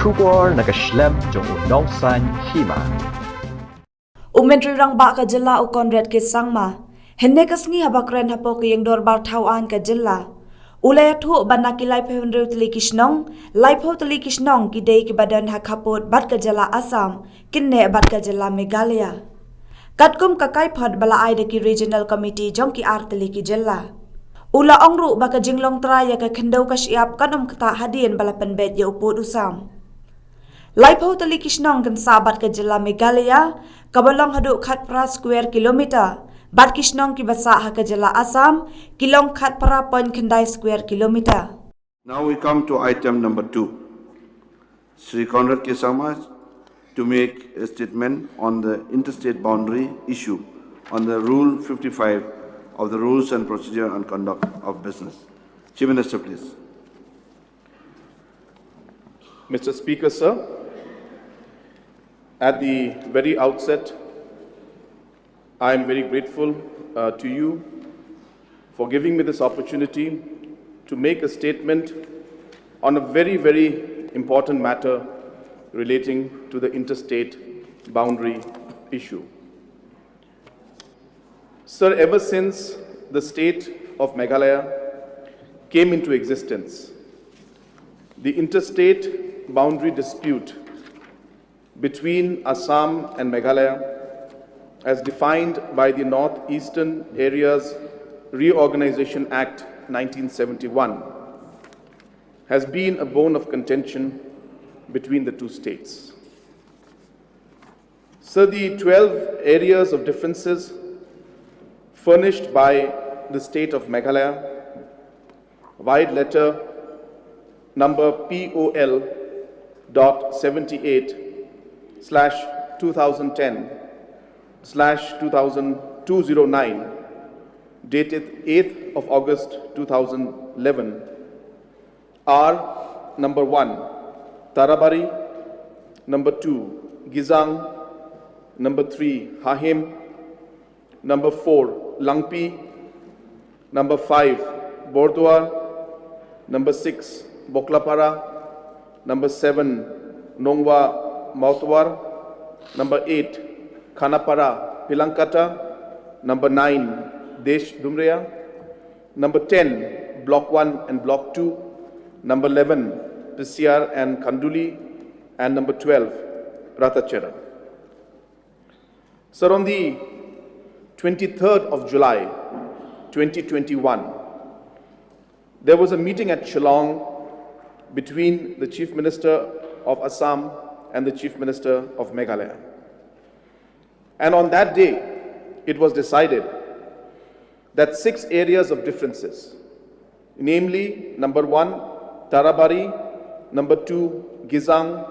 Shubor nakaslem jong udongsan Hima. Umentri rang ba ka jilla o Conrad ke sangma. Henne kasngi habakren hapo ke yang dorbar tauan ka jilla. Ulay athu banna ki lai phehunru tli kishnong, lai pho tli kishnong ki dei ki badan hakapot bat ka jilla Assam, kinne bat ka jilla Meghalaya. Katkum kakai phot bala ai de ki regional committee jong ki artli ki jilla. Ula ongru ba ka Jinglongtrai ya ka Khyndew ka Shyiap kanum Ktah Hadien bala Pynbeit ya upod usam. Lai pho tali kishnong kan sabat ka jilla Meghalaya, kabalong hadu khat pra square kilometer, bat kishnong ki basa ha ka jilla Assam, kilong khat pra point Khyndew square kilometer. Now we come to item number 2. Sri Conrad Kesama to make a statement on the interstate boundary issue on the Rule 55 of the Rules and Procedure and Conduct of Business. Chief Minister, please. Mr. Speaker, sir, at the very outset, I am very grateful to you for giving me this opportunity to make a statement on a very, very important matter relating to the interstate boundary issue. Sir, ever since the state of Meghalaya came into existence, the interstate boundary dispute between Assam and Meghalaya, as defined by the Northeastern Areas Reorganization Act 1971, has been a bone of contention between the two states. So the 12 areas of differences furnished by the state of Meghalaya, wide letter number POL .78/2010/209, dated 8th of August 2011, are number 1, Tarabari, number 2, Gizang, number 3, Hahim, number 4, Langpi, number 5, Bordwar, number 6, Boklapara, number 7, Nongwa Mautwar, number 8, Khanapara Pilankata, number 9, Desh Dumriya, number 10, Block 1 and Block 2, number 11, Pisiar and Kanduli, and number 12, Ratachera. Sir, on the 23rd of July, 2021, there was a meeting at Shillong between the Chief Minister of Assam and the Chief Minister of Meghalaya. And on that day, it was decided that 6 areas of differences, namely number 1, Tarabari, number 2, Gizang,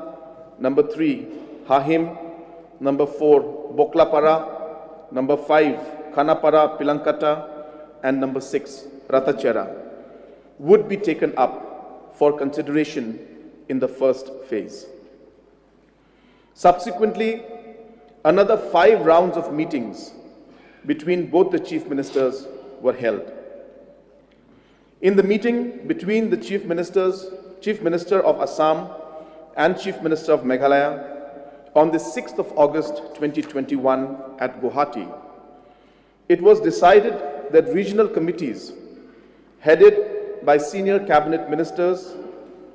number 3, Hahim, number 4, Boklapara, number 5, Khanapara Pilankata, and number 6, Ratachera, would be taken up for consideration in the first phase. Subsequently, another 5 rounds of meetings between both the chief ministers were held. In the meeting between the Chief Minister of Assam and Chief Minister of Meghalaya on the 6th of August 2021 at Guwahati, it was decided that regional committees headed by senior cabinet ministers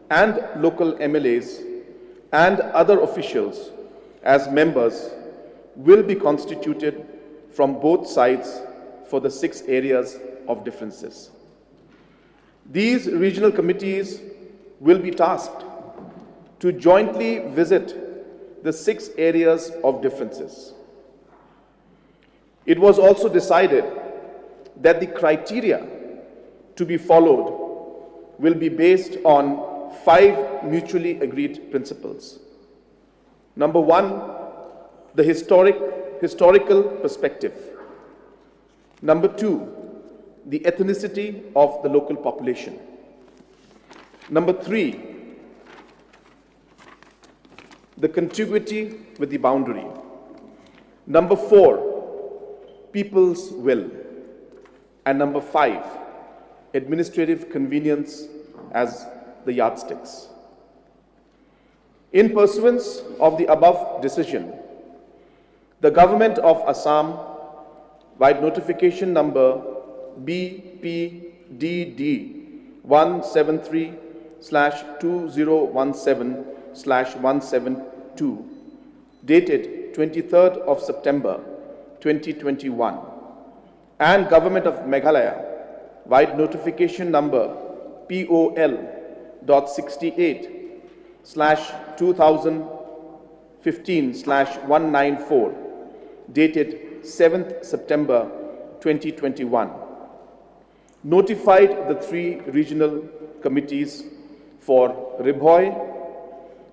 and local MLAs and other officials as members will be constituted from both sides for the 6 areas of differences. These regional committees will be tasked to jointly visit the 6 areas of differences. It was also decided that the criteria to be followed will be based on 5 mutually agreed principles. Number 1, the historical perspective. Number 2, the ethnicity of the local population. Number 3, the contiguity with the boundary. Number 4, people's will. And number 5, administrative convenience as the yardsticks. In pursuance of the above decision, the Government of Assam, via notification number BPDD 173/2017/172, dated 23rd of September 2021, and Government of Meghalaya, via notification number POL.68/2015/194, dated 7th September 2021, notified the three regional committees for Ribhoi,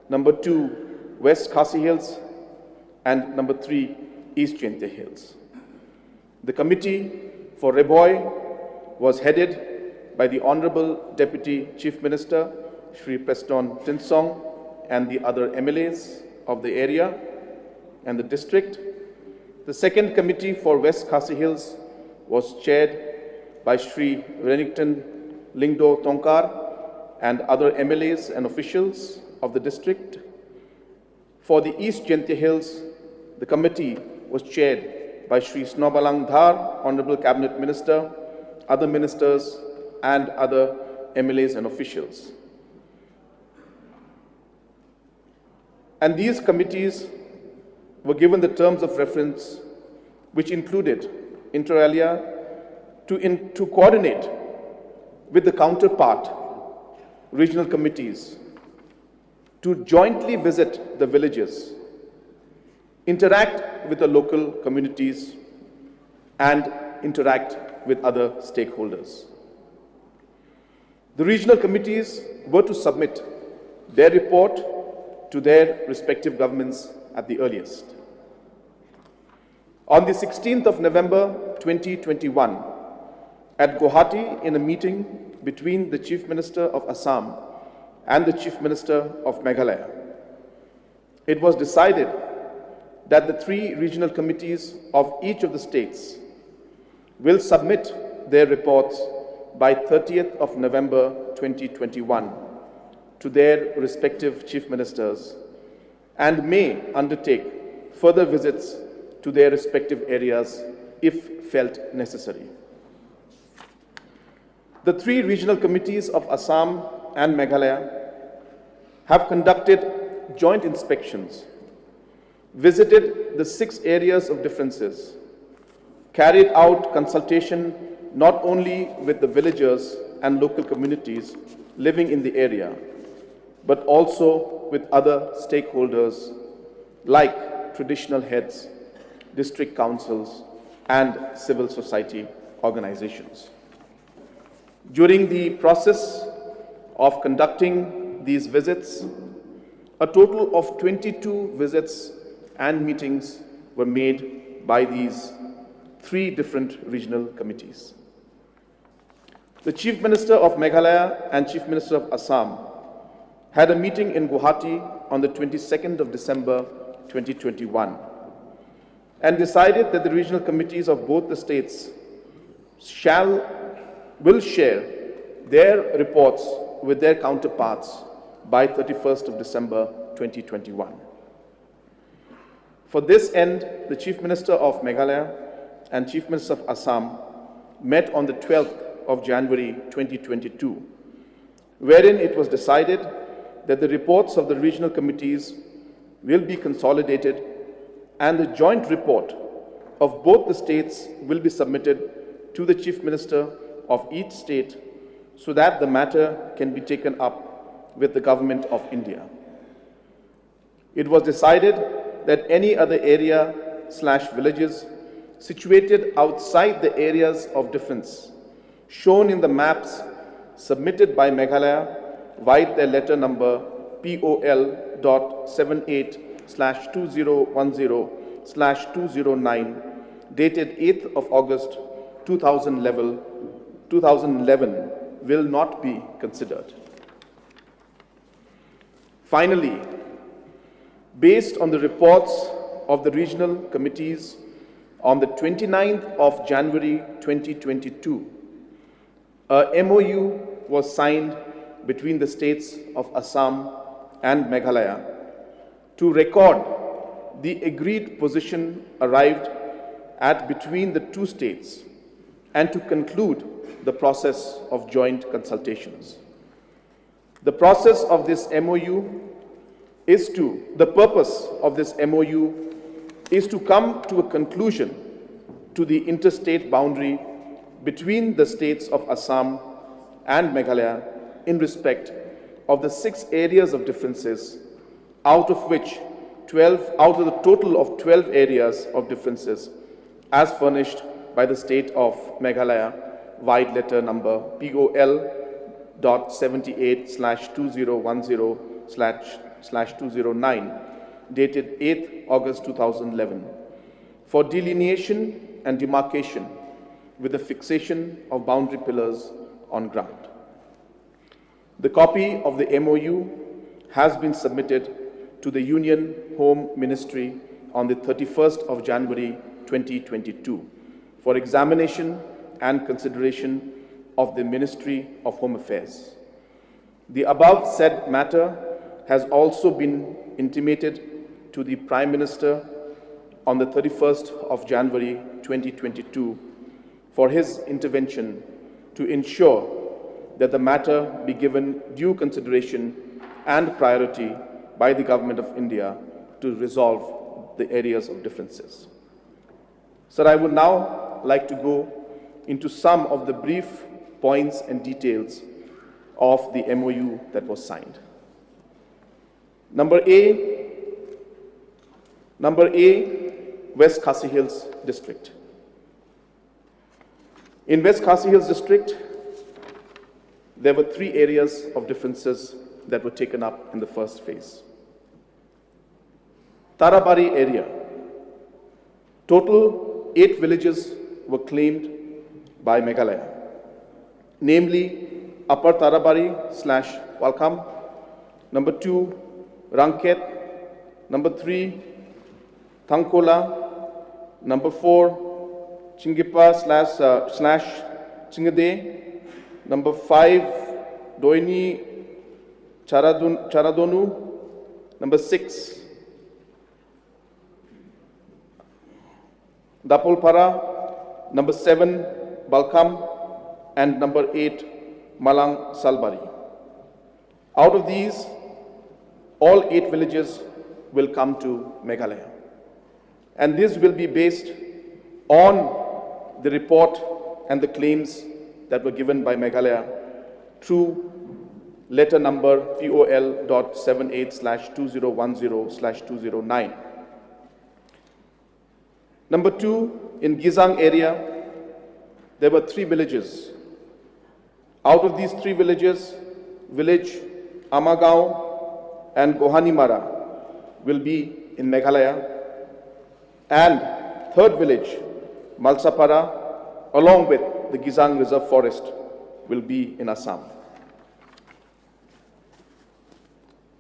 number 2, West Khasi Hills, and number 3, East Jinglongtrai Hills. The committee for Ribhoi was headed by the Honorable Deputy Chief Minister, Shri Preston Tinsong, and the other MLAs of the area and the district. The second committee for West Khasi Hills was chaired by Shri Renington Lingdo Tongkar and other MLAs and officials of the district. For the East Jinglongtrai Hills, the committee was chaired by Shri Snobalang Dhar, Honorable Cabinet Minister, other ministers, and other MLAs and officials. And these committees were given the terms of reference, which included, inter alia, to coordinate with the counterpart regional committees, to jointly visit the villages, interact with the local communities, and interact with other stakeholders. The regional committees were to submit their report to their respective governments at the earliest. On the 16th of November 2021, at Guwahati, in a meeting between the Chief Minister of Assam and the Chief Minister of Meghalaya, it was decided that the three regional committees of each of the states will submit their reports by 30th of November 2021 to their respective chief ministers and may undertake further visits to their respective areas if felt necessary. The three regional committees of Assam and Meghalaya have conducted joint inspections, visited the 6 areas of differences, carried out consultation not only with the villagers and local communities living in the area, but also with other stakeholders like traditional heads, district councils, and civil society organizations. During the process of conducting these visits, a total of 22 visits and meetings were made by these 3 different regional committees. The Chief Minister of Meghalaya and Chief Minister of Assam had a meeting in Guwahati on the 22nd of December 2021 and decided that the regional committees of both the states will share their reports with their counterparts by 31st of December 2021. For this end, the Chief Minister of Meghalaya and Chief Minister of Assam met on the 12th of January 2022, wherein it was decided that the reports of the regional committees will be consolidated and the joint report of both the states will be submitted to the Chief Minister of each state so that the matter can be taken up with the Government of India. It was decided that any other area/villages situated outside the areas of difference shown in the maps submitted by Meghalaya via their letter number POL.78/2010/209 dated 8th of August 2011 will not be considered. Finally, based on the reports of the regional committees on the 29th of January 2022, a MOU was signed between the states of Assam and Meghalaya to record the agreed position arrived at between the two states and to conclude the process of joint consultations. The purpose of this MOU is to come to a conclusion to the interstate boundary between the states of Assam and Meghalaya in respect of the 6 areas of differences, out of the total of 12 areas of differences as furnished by the state of Meghalaya, wide letter number POL.78/2010/209, dated 8th August 2011, for delineation and demarcation with the fixation of boundary pillars on ground. The copy of the MOU has been submitted to the Union Home Ministry on the 31st of January 2022 for examination and consideration of the Ministry of Home Affairs. The above said matter has also been intimated to the Prime Minister on the 31st of January 2022 for his intervention to ensure that the matter be given due consideration and priority by the Government of India to resolve the areas of differences. Sir, I would now like to go into some of the brief points and details of the MOU that was signed. Number A, West Khasi Hills District. In West Khasi Hills District, there were 3 areas of differences that were taken up in the first phase. Tarabari area. Total 8 villages were claimed by Meghalaya, namely Upper Tarabari/Walkham, number 2, Rangket, number 3, Thankola, number 4, Chingipa/Chingade, number 5, Doini Charadonu, number 6, Dapolpara, number 7, Balkham, and number 8, Malang Salbari. Out of these, all 8 villages will come to Meghalaya. And this will be based on the report and the claims that were given by Meghalaya through letter number POL.78/2010/209. Number 2, in Gizang area, there were 3 villages. Out of these 3 villages, village Amagaon and Gohanimara will be in Meghalaya, and 3rd village, Malsapara, along with the Gizang Reserve Forest, will be in Assam.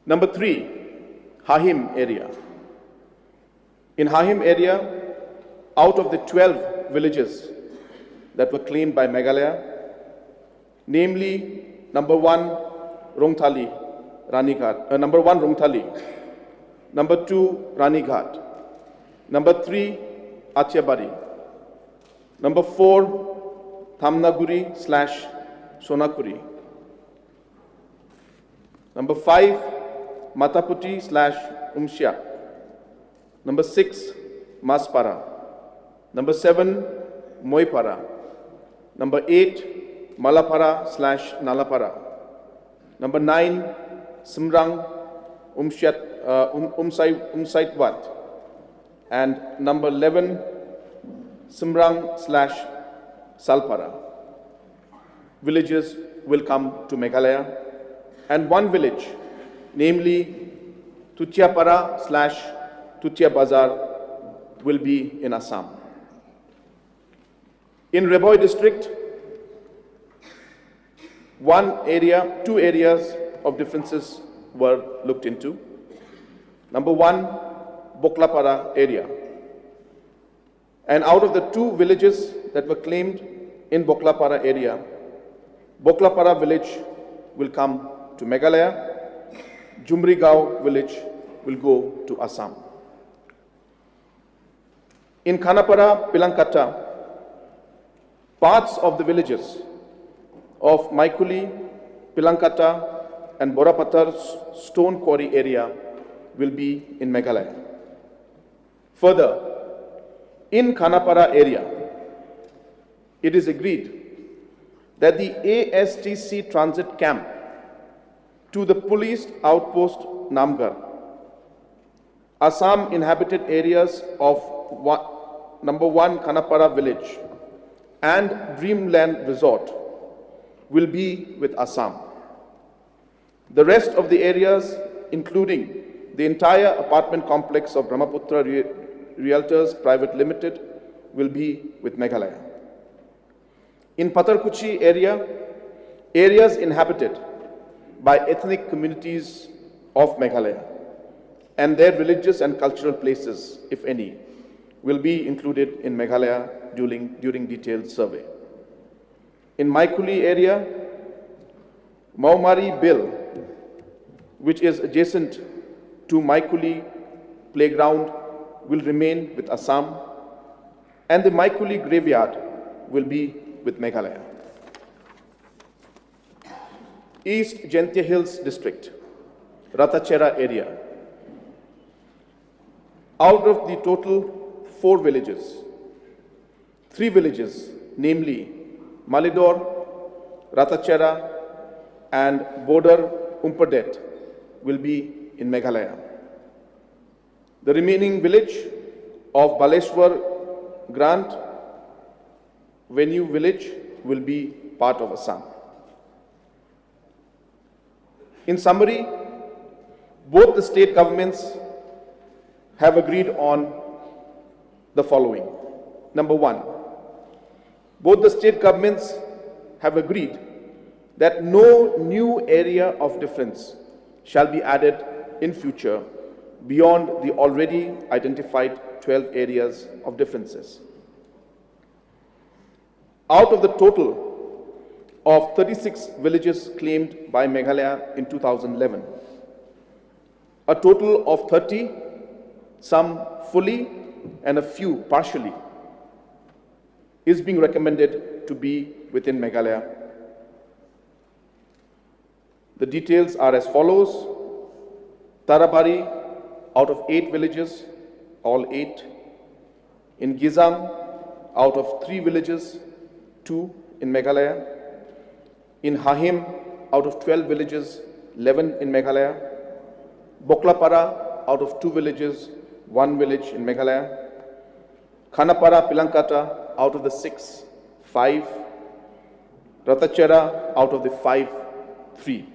Number 3, Hahim area. In Hahim area, out of the 12 villages that were claimed by Meghalaya, namely number 1, Rongthali, number 1, Rongthali, number 2, Ranighat, number 3, Atyabari, number 4, Thamnaguri/Sonakuri, number 5, Mataputi/Umshya, number 6, Maspara, number 7, Moipara, number 8, Malapara/Nalapara, number 9, Simrang Umsaitwat, and number 11, Simrang/Salpara. Villages will come to Meghalaya, and 1 village, namely Tutiapara/Tutia Bazar, will be in Assam. In Reboi district, 2 areas of differences were looked into. Number 1, Boklapara area. And out of the 2 villages that were claimed in Boklapara area, Boklapara village will come to Meghalaya, Jumrigao village will go to Assam. In Khanapara, Pilankata, parts of the villages of Maikuli, Pilankata and Borapatar's stone quarry area will be in Meghalaya. Further, in Khanapara area, it is agreed that the ASTC transit camp to the police outpost Namgarh, Assam inhabited areas of number 1 Khanapara village and Dreamland Resort will be with Assam. The rest of the areas, including the entire apartment complex of Brahmaputra Realtors Private Limited, will be with Meghalaya. In Patarkuchi area, areas inhabited by ethnic communities of Meghalaya and their religious and cultural places, if any, will be included in Meghalaya during detailed survey. In Maikuli area, Maumari Bill, which is adjacent to Maikuli playground, will remain with Assam, and the Maikuli graveyard will be with Meghalaya. East Jaintia Hills District, Ratachera area. Out of the total 4 villages, 3 villages, namely Malidor, Ratachera and Border Umpadet, will be in Meghalaya. The remaining village of Baleshwar Grant Venue village will be part of Assam. In summary, both the state governments have agreed on the following. Number 1, both the state governments have agreed that no new area of difference shall be added in future beyond the already identified 12 areas of differences. Out of the total of 36 villages claimed by Meghalaya in 2011, a total of 30, some fully and a few partially, is being recommended to be within Meghalaya. The details are as follows. Tarabari, out of 8 villages, all 8. In Gizang, out of 3 villages, 2 in Meghalaya. In Hahim, out of 12 villages, 11 in Meghalaya. Boklapara, out of 2 villages, 1 village in Meghalaya. Khanapara, Pilankata, out of the 6, 5. Ratachera, out of the 5, 3.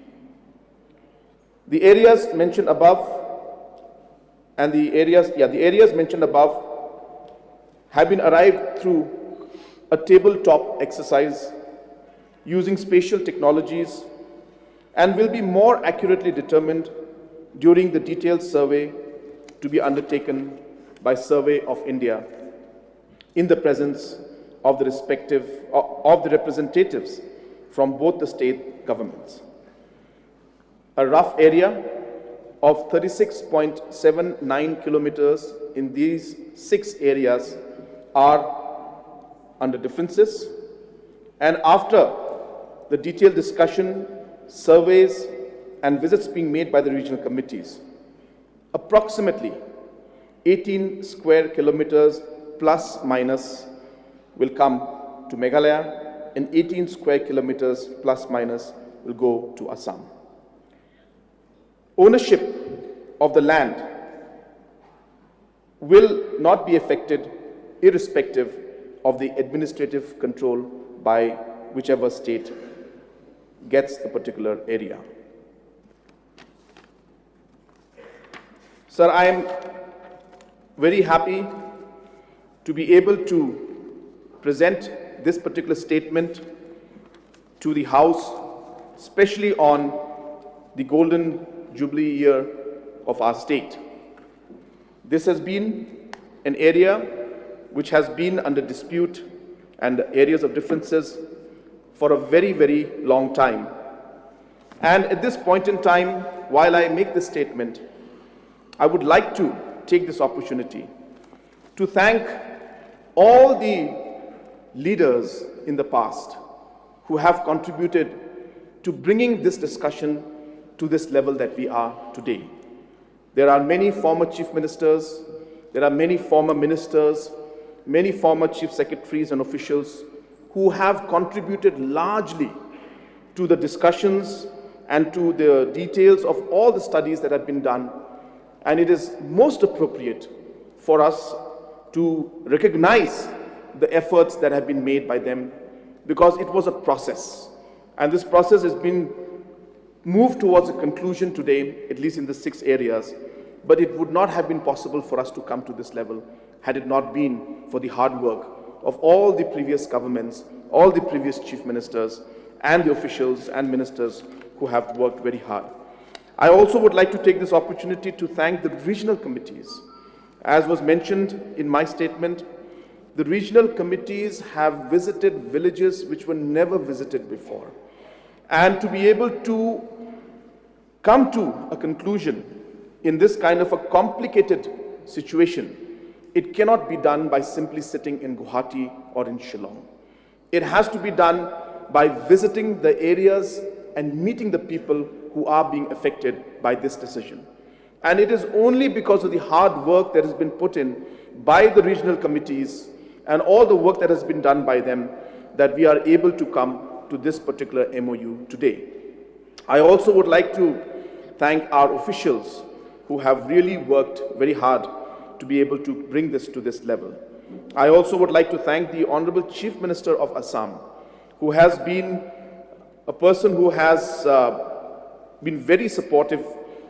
The areas mentioned above mentioned above have been arrived through a tabletop exercise using spatial technologies and will be more accurately determined during the detailed survey to be undertaken by Survey of India in the presence of the representatives from both the state governments. A rough area of 36.79 kilometers in these 6 areas are under differences, and after the detailed discussion, surveys and visits being made by the regional committees, approximately 18 square kilometers plus minus will come to Meghalaya and 18 square kilometers plus minus will go to Assam. Ownership of the land will not be affected irrespective of the administrative control by whichever state gets the particular area. Sir, I am very happy to be able to present this particular statement to the House, especially on the Golden Jubilee year of our state. This has been an area which has been under dispute and areas of differences for a very, very long time. And at this point in time, while I make this statement, I would like to take this opportunity to thank all the leaders in the past who have contributed to bringing this discussion to this level that we are today. There are many former chief ministers, there are many former ministers, many former chief secretaries and officials who have contributed largely to the discussions and to the details of all the studies that have been done. And it is most appropriate for us to recognize the efforts that have been made by them, because it was a process. And this process has been moved towards a conclusion today, at least in the 6 areas. But it would not have been possible for us to come to this level had it not been for the hard work of all the previous governments, all the previous chief ministers, and the officials and ministers who have worked very hard. I also would like to take this opportunity to thank the regional committees. As was mentioned in my statement, the regional committees have visited villages which were never visited before. And to be able to come to a conclusion in this kind of a complicated situation, it cannot be done by simply sitting in Guwahati or in Shillong. It has to be done by visiting the areas and meeting the people who are being affected by this decision. And it is only because of the hard work that has been put in by the regional committees and all the work that has been done by them that we are able to come to this particular MOU today. I also would like to thank our officials who have really worked very hard to be able to bring this to this level. I also would like to thank the Honorable Chief Minister of Assam, who has been a person who has been very supportive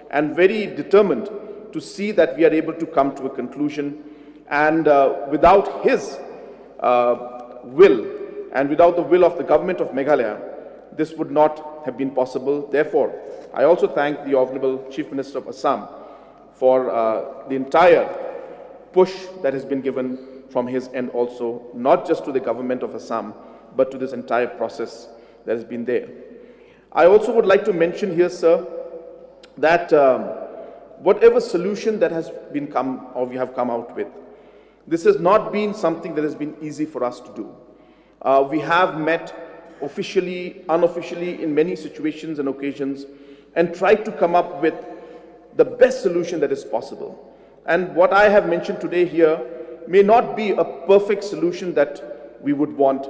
and very determined to see that we are able to come to a conclusion. And without his will and without the will of the government of Meghalaya, this would not have been possible. Therefore, I also thank the Honorable Chief Minister of Assam for the entire push that has been given from his end also, not just to the government of Assam, but to this entire process that has been there. I also would like to mention here, sir, that whatever solution that has been we have come out with, this has not been something that has been easy for us to do. We have met officially, unofficially in many situations and occasions and tried to come up with the best solution that is possible. And what I have mentioned today here may not be a perfect solution that we would want,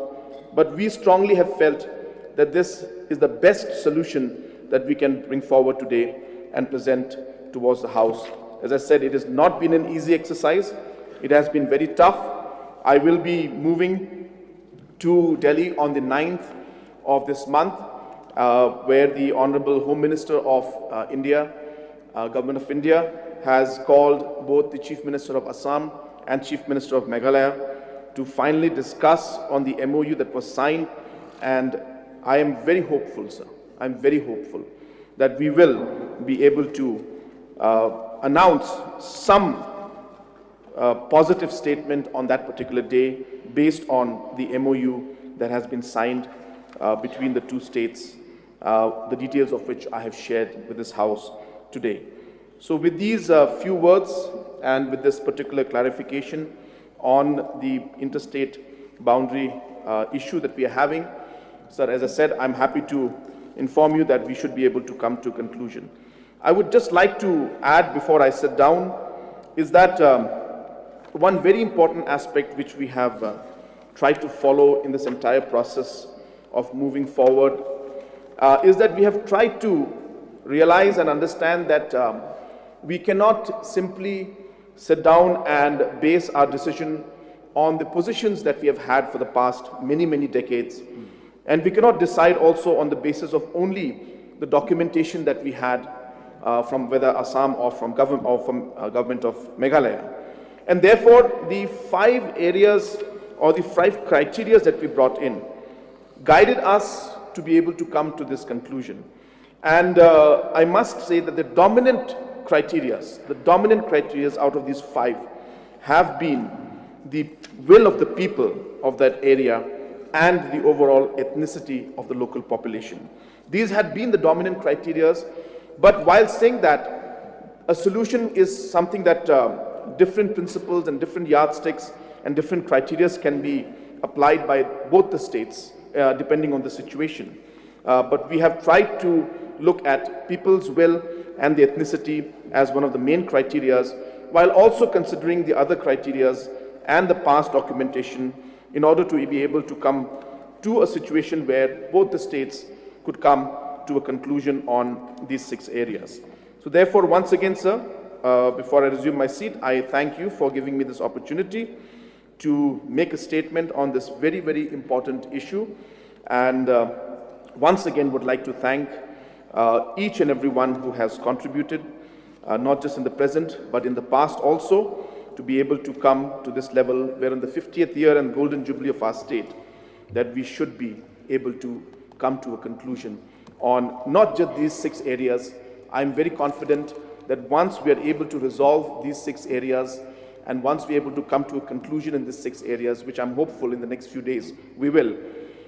but we strongly have felt that this is the best solution that we can bring forward today and present towards the House. As I said, it has not been an easy exercise. It has been very tough. I will be moving to Delhi on the 9th of this month, where the Honorable Home Minister of India, Government of India, has called both the Chief Minister of Assam and Chief Minister of Meghalaya to finally discuss on the MOU that was signed. And I am very hopeful, sir. I'm very hopeful that we will be able to announce some positive statement on that particular day based on the MOU that has been signed between the two states, the details of which I have shared with this House today. So with these few words and with this particular clarification on the interstate boundary issue that we are having, sir, as I said, I'm happy to inform you that we should be able to come to a conclusion. I would just like to add before I sit down is that one very important aspect which we have tried to follow in this entire process of moving forward is that we have tried to realize and understand that we cannot simply sit down and base our decision on the positions that we have had for the past many, many decades. And we cannot decide also on the basis of only the documentation that we had from whether Assam or from government of Meghalaya. And therefore, the 5 areas or the 5 criteria that we brought in guided us to be able to come to this conclusion. And I must say that the dominant criteria out of these 5 have been the will of the people of that area and the overall ethnicity of the local population. These had been the dominant criteria, but while saying that, a solution is something that different principles and different yardsticks and different criteria can be applied by both the states depending on the situation. But we have tried to look at people's will and the ethnicity as one of the main criteria, while also considering the other criteria and the past documentation in order to be able to come to a situation where both the states could come to a conclusion on these 6 areas. So therefore, once again, sir, before I resume my seat, I thank you for giving me this opportunity to make a statement on this very, very important issue. And once again would like to thank each and everyone who has contributed, not just in the present, but in the past also, to be able to come to this level where in the 50th year and golden jubilee of our state, that we should be able to come to a conclusion on not just these 6 areas. I'm very confident that once we are able to resolve these 6 areas, and once we are able to come to a conclusion in these 6 areas, which I'm hopeful in the next few days we will,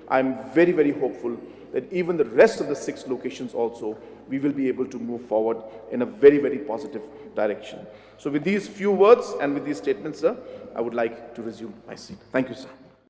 I'm very, very hopeful that even the rest of the 6 locations also, we will be able to move forward in a very, very positive direction. So with these few words and with these statements, sir, I would like to resume my seat. Thank you, sir.